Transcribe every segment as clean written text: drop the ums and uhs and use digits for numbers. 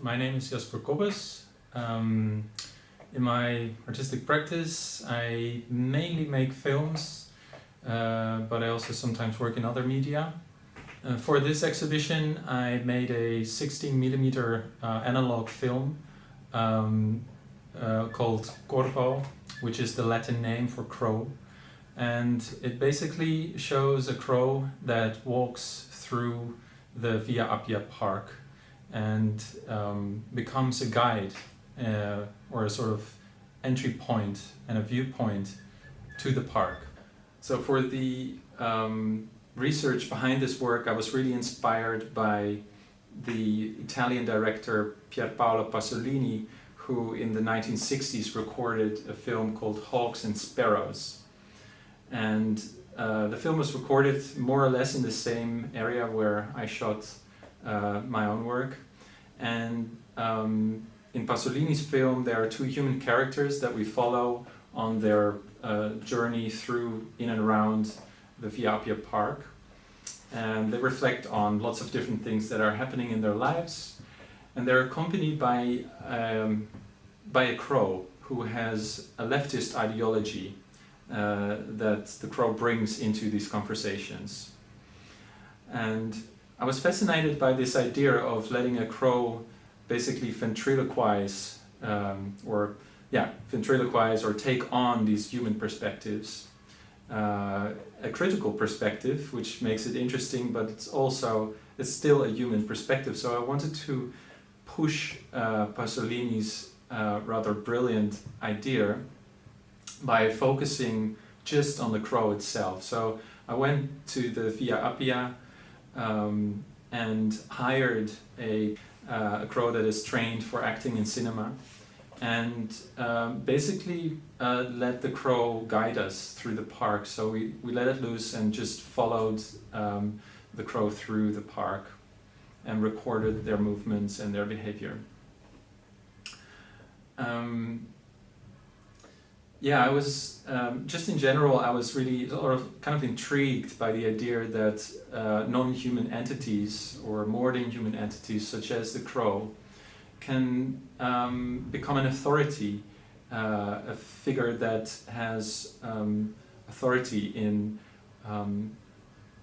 My name is Jasper Coppes. In my artistic practice, I mainly make films, but I also sometimes work in other media. For this exhibition, I made a 16mm analog film called Corvo, which is the Latin name for crow. And it basically shows a crow that walks through the dell'Appia park and becomes a guide or a sort of entry point and a viewpoint to the park. So for the research behind this work, I was really inspired by the Italian director Pierpaolo Pasolini, who in the 1960s recorded a film called Hawks and Sparrows. And the film was recorded more or less in the same area where I shot my own work. And in Pasolini's film, there are two human characters that we follow on their journey through, in and around the dell'Appia park. And they reflect on lots of different things that are happening in their lives. And they're accompanied by a crow who has a leftist ideology that the crow brings into these conversations. And I was fascinated by this idea of letting a crow basically ventriloquize or take on these human perspectives. A critical perspective, which makes it interesting, but it's still a human perspective. So I wanted to push Pasolini's rather brilliant idea by focusing just on the crow itself. So I went to the dell'Appia and hired a crow that is trained for acting in cinema, and basically let the crow guide us through the park. So we let it loose and just followed the crow through the park and recorded their movements and their behavior. I was just in general, I was really sort of kind of intrigued by the idea that non-human entities or more than human entities, such as the crow, can become an authority, a figure that has authority in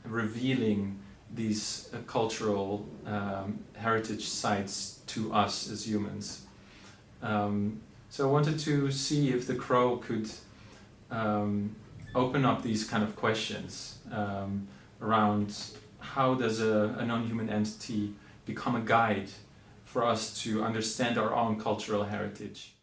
revealing these cultural heritage sites to us as humans. So I wanted to see if the crow could open up these kind of questions around how does a non-human entity become a guide for us to understand our own cultural heritage.